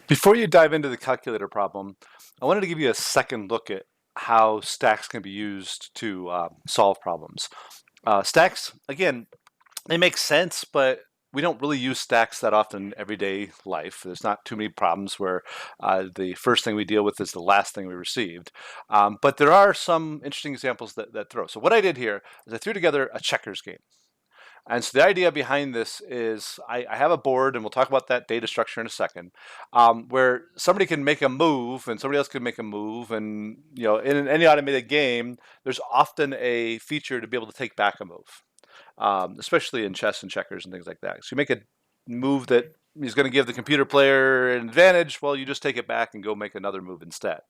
Before you dive into the calculator problem, I wanted to give you a second look at how stacks can be used to solve problems. Stacks, again, they make sense, but we don't really use stacks that often in everyday life. There's not too many problems where the first thing we deal with is the last thing we received. But there are some interesting examples that throw. So what I did here is I threw together a checkers game. And so the idea behind this is I have a board, and we'll talk about that data structure in a second, where somebody can make a move and somebody else can make a move. And in any automated game, there's often a feature to be able to take back a move, especially in chess and checkers and things like that. So you make a move that is going to give the computer player an advantage. Well, you just take it back and go make another move instead.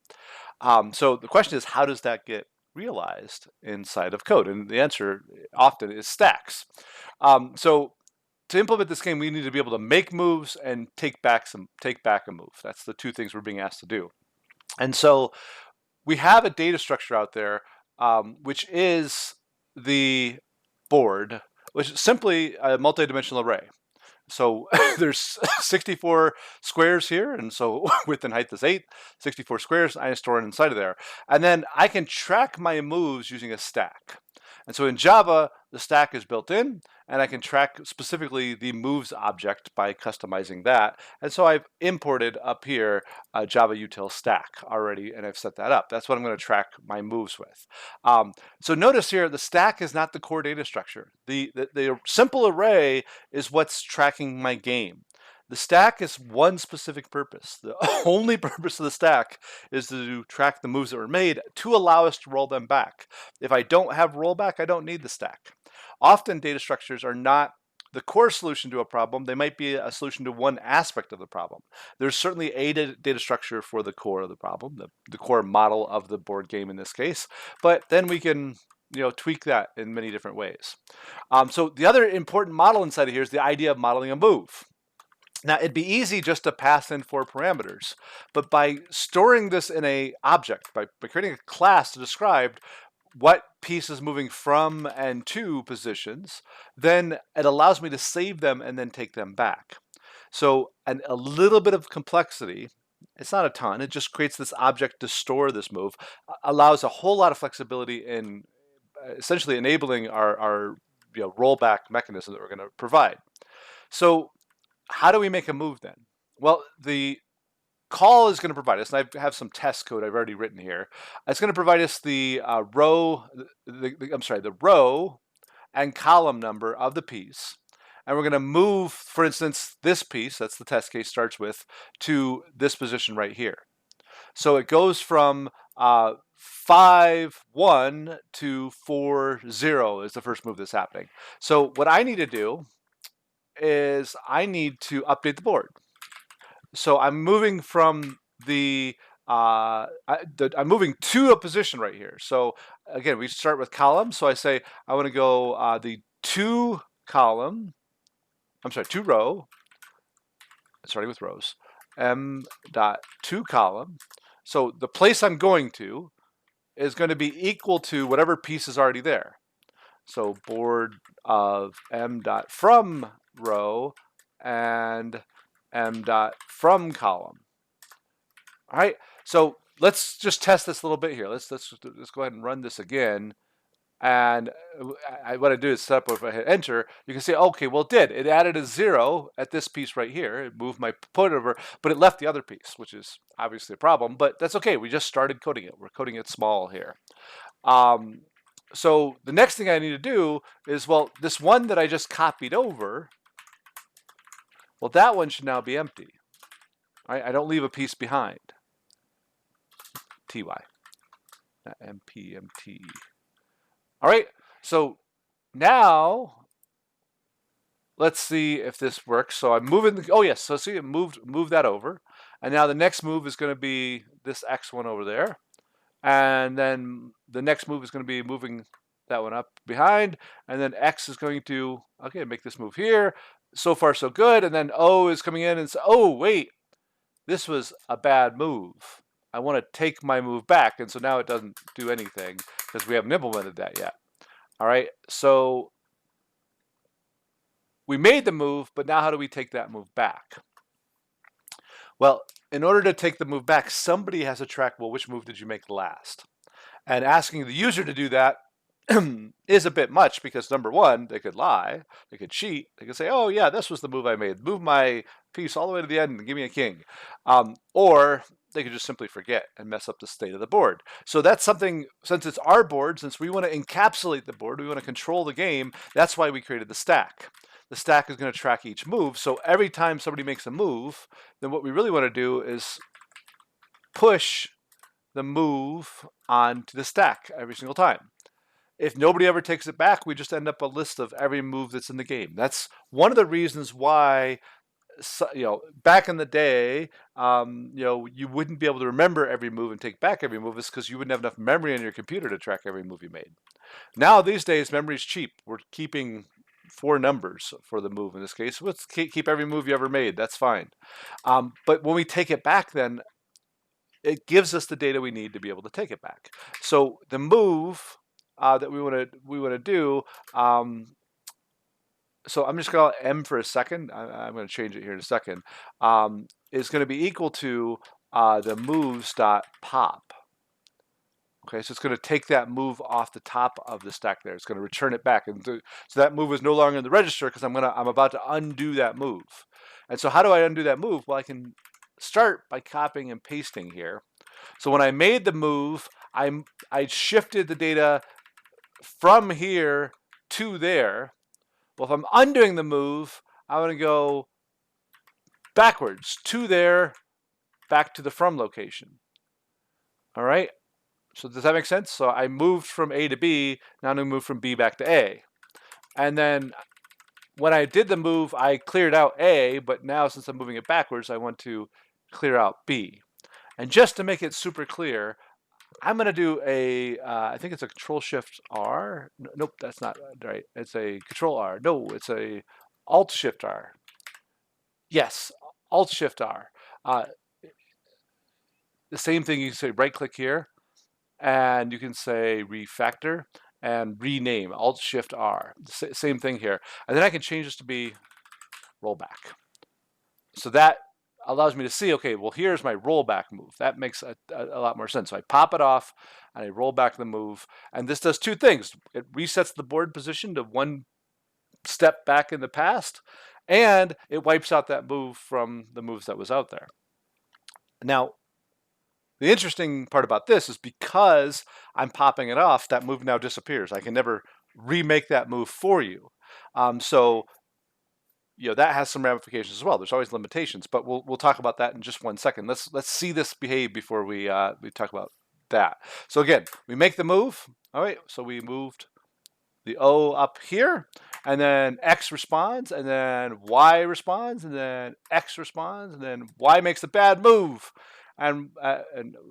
So the question is, how does that get realized inside of code? And the answer often is stacks. So to implement this game, we need to be able to make moves and take back a move. That's the two things we're being asked to do. And so we have a data structure out there, which is the board, which is simply a multidimensional array. So there's 64 squares here, and so width and height is 8, 64 squares, I store it inside of there. And then I can track my moves using a stack. And so in Java, the stack is built in, and I can track specifically the moves object by customizing that. And so I've imported up here a Java util stack already, and I've set that up. That's what I'm going to track my moves with. So notice here, the stack is not the core data structure. The simple array is what's tracking my game. The stack is one specific purpose. The only purpose of the stack is to track the moves that were made to allow us to roll them back. If I don't have rollback, I don't need the stack. Often data structures are not the core solution to a problem. They might be a solution to one aspect of the problem. There's certainly a data structure for the core of the problem, the core model of the board game in this case, but then we can tweak that in many different ways. So the other important model inside of here is the idea of modeling a move. Now, it'd be easy just to pass in 4 parameters, but by storing this in a object, by creating a class to describe what piece is moving from and to positions, then it allows me to save them and then take them back. So a little bit of complexity, it's not a ton, it just creates this object to store this move, allows a whole lot of flexibility in essentially enabling our rollback mechanism that we're going to provide. So how do we make a move then? Well, the call is going to provide us, and I have some test code I've already written here. It's going to provide us the row and column number of the piece. And we're going to move, for instance, this piece, that's the test case starts with, to this position right here. So it goes from 5, 1 to 4, 0 is the first move that's happening. So what I need to do is I need to update the board. So I'm moving from I'm moving to a position right here. So again, we start with columns. So I say I want to go the to row, starting with rows, m dot to column. So the place I'm going to is going to be equal to whatever piece is already there. So board of m dot from row and m dot from column. All right, so let's just test this a little bit here. Let's go ahead and run this again. And what I do is set up, if I hit enter, you can see, okay, well, it did. It added a 0 at this piece right here. It moved my put over, but it left the other piece, which is obviously a problem, but that's okay. We just started coding it. We're coding it small here. So the next thing I need to do is, well, this one that I just copied over, well, that one should now be empty. I don't leave a piece behind. TY, not MPMT. All right, so now let's see if this works. So I'm moving, oh yes, so see it moved that over. And now the next move is gonna be this X one over there. And then the next move is gonna be moving that one up behind. And then X is going to, okay, make this move here. So far so good. And then O is coming in and say, oh wait, this was a bad move. I want to take my move back. And so now it doesn't do anything because we haven't implemented that yet. All right, so we made the move, but now how do we take that move back? Well, in order to take the move back, somebody has to track, well, which move did you make last? And asking the user to do that is a bit much because number one, they could lie, they could cheat, they could say, oh yeah, this was the move I made, move my piece all the way to the end and give me a king. Or they could just simply forget and mess up the state of the board. So that's something, since it's our board, since we want to encapsulate the board, we want to control the game, that's why we created the stack. The stack is going to track each move. So every time somebody makes a move, then what we really want to do is push the move onto the stack every single time. If nobody ever takes it back, we just end up a list of every move that's in the game. That's one of the reasons why, back in the day, you wouldn't be able to remember every move and take back every move is because you wouldn't have enough memory on your computer to track every move you made. Now, these days, memory is cheap. We're keeping 4 numbers for the move in this case. Let's keep every move you ever made. That's fine. But when we take it back, then it gives us the data we need to be able to take it back. So the move that we want to do. So I'm just going to M for a second. I'm going to change it here in a second. Is going to be equal to the moves.pop. Okay, so it's going to take that move off the top of the stack there. It's going to return it back, and so that move is no longer in the register because I'm about to undo that move. And so how do I undo that move? Well, I can start by copying and pasting here. So when I made the move, I shifted the data from here to there. Well, if I'm undoing the move, I'm going to go backwards to there, back to the from location. All right. So does that make sense? So I moved from A to B. Now I'm going to move from B back to A. And then when I did the move, I cleared out A. But now since I'm moving it backwards, I want to clear out B. And just to make it super clear, I'm going to do I think it's a Control-Shift-R. Nope, that's not right. It's a Control-R. No, it's a Alt-Shift-R. Yes, Alt-Shift-R. The same thing, you can say right-click here, and you can say refactor and rename, Alt-Shift-R. Same thing here. And then I can change this to be rollback. So that allows me to see, okay, well, here's my rollback move. That makes a lot more sense. So I pop it off and I roll back the move. And this does 2 things. It resets the board position to 1 step back in the past, and it wipes out that move from the moves that was out there. Now, the interesting part about this is because I'm popping it off, that move now disappears. I can never remake that move for you. So that has some ramifications as well. There's always limitations, but we'll talk about that in just 1 second. Let's see this behave before we talk about that. So again, we make the move. All right, so we moved the O up here, and then X responds, and then Y responds, and then X responds, and then Y makes a bad move, and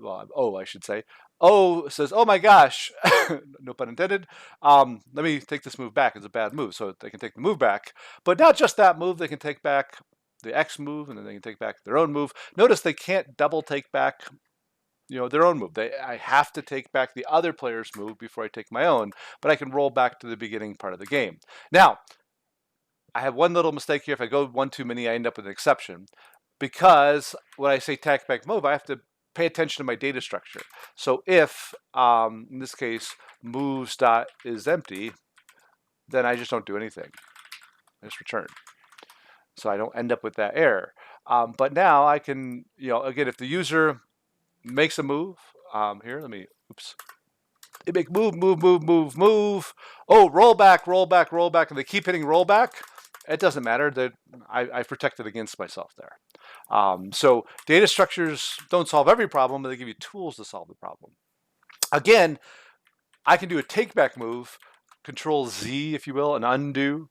well, O, I should say. O says, oh my gosh, no pun intended, let me take this move back. It's a bad move. So they can take the move back, but not just that move, they can take back the X move, and then they can take back their own move. Notice they can't double take back their own move. I have to take back the other player's move before I take my own, but I can roll back to the beginning part of the game. Now, I have one little mistake here. If I go 1 too many, I end up with an exception, because when I say take back move, I have to pay attention to my data structure. So if, in this case, moves dot is empty, then I just don't do anything. I just return. So I don't end up with that error. But now I can, again, if the user makes a move, here, they make move, move, move, move, move. Oh, roll back, roll back, roll back, and they keep hitting roll back. It doesn't matter. That I've protected against myself there. So data structures don't solve every problem, but they give you tools to solve the problem. Again, I can do a take back move, Control Z, if you will, an undo.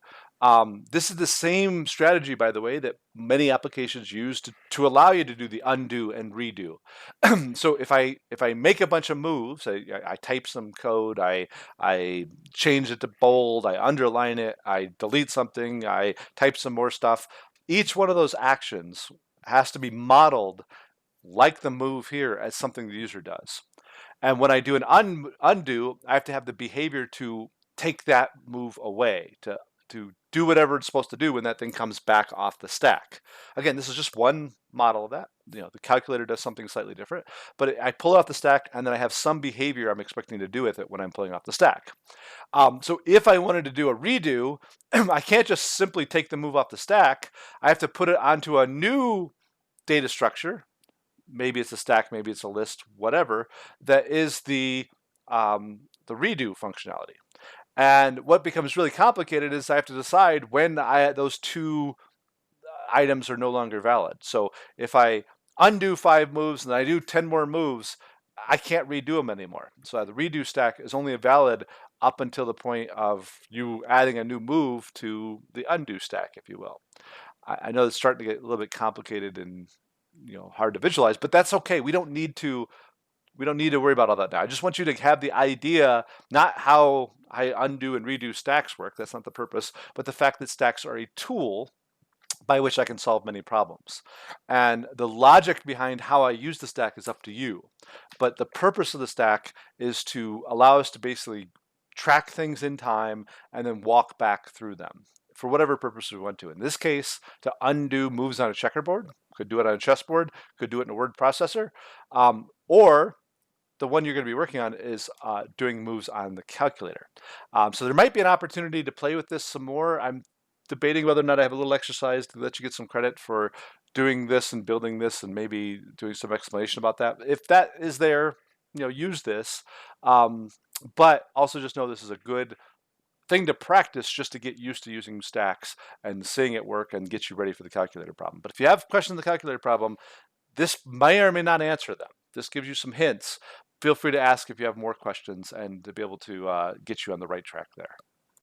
This is the same strategy, by the way, that many applications use to allow you to do the undo and redo. So if I make a bunch of moves, I type some code, I change it to bold, I underline it, I delete something, I type some more stuff. Each one of those actions has to be modeled like the move here as something the user does. And when I do an undo, I have to have the behavior to take that move away, to do whatever it's supposed to do when that thing comes back off the stack. Again, this is just one model of that. The calculator does something slightly different, but I pull it off the stack and then I have some behavior I'm expecting to do with it when I'm pulling off the stack. So if I wanted to do a redo, I can't just simply take the move off the stack. I have to put it onto a new data structure. Maybe it's a stack, maybe it's a list, whatever, that is the redo functionality. And what becomes really complicated is I have to decide when those two items are no longer valid. So if I undo 5 moves and I do 10 more moves, I can't redo them anymore. So the redo stack is only valid up until the point of you adding a new move to the undo stack, if you will. I know it's starting to get a little bit complicated and hard to visualize, but that's okay. We don't need to worry about all that now. I just want you to have the idea, not how I undo and redo stacks work. That's not the purpose, but the fact that stacks are a tool by which I can solve many problems. And the logic behind how I use the stack is up to you. But the purpose of the stack is to allow us to basically track things in time and then walk back through them for whatever purpose we want to. In this case, to undo moves on a checkerboard, could do it on a chessboard, could do it in a word processor, or the one you're going to be working on is doing moves on the calculator. So there might be an opportunity to play with this some more. I'm debating whether or not I have a little exercise to let you get some credit for doing this and building this and maybe doing some explanation about that. If that is there, use this. But also just know this is a good thing to practice just to get used to using stacks and seeing it work and get you ready for the calculator problem. But if you have questions on the calculator problem, this may or may not answer them. This gives you some hints. Feel free to ask if you have more questions and to be able to get you on the right track there.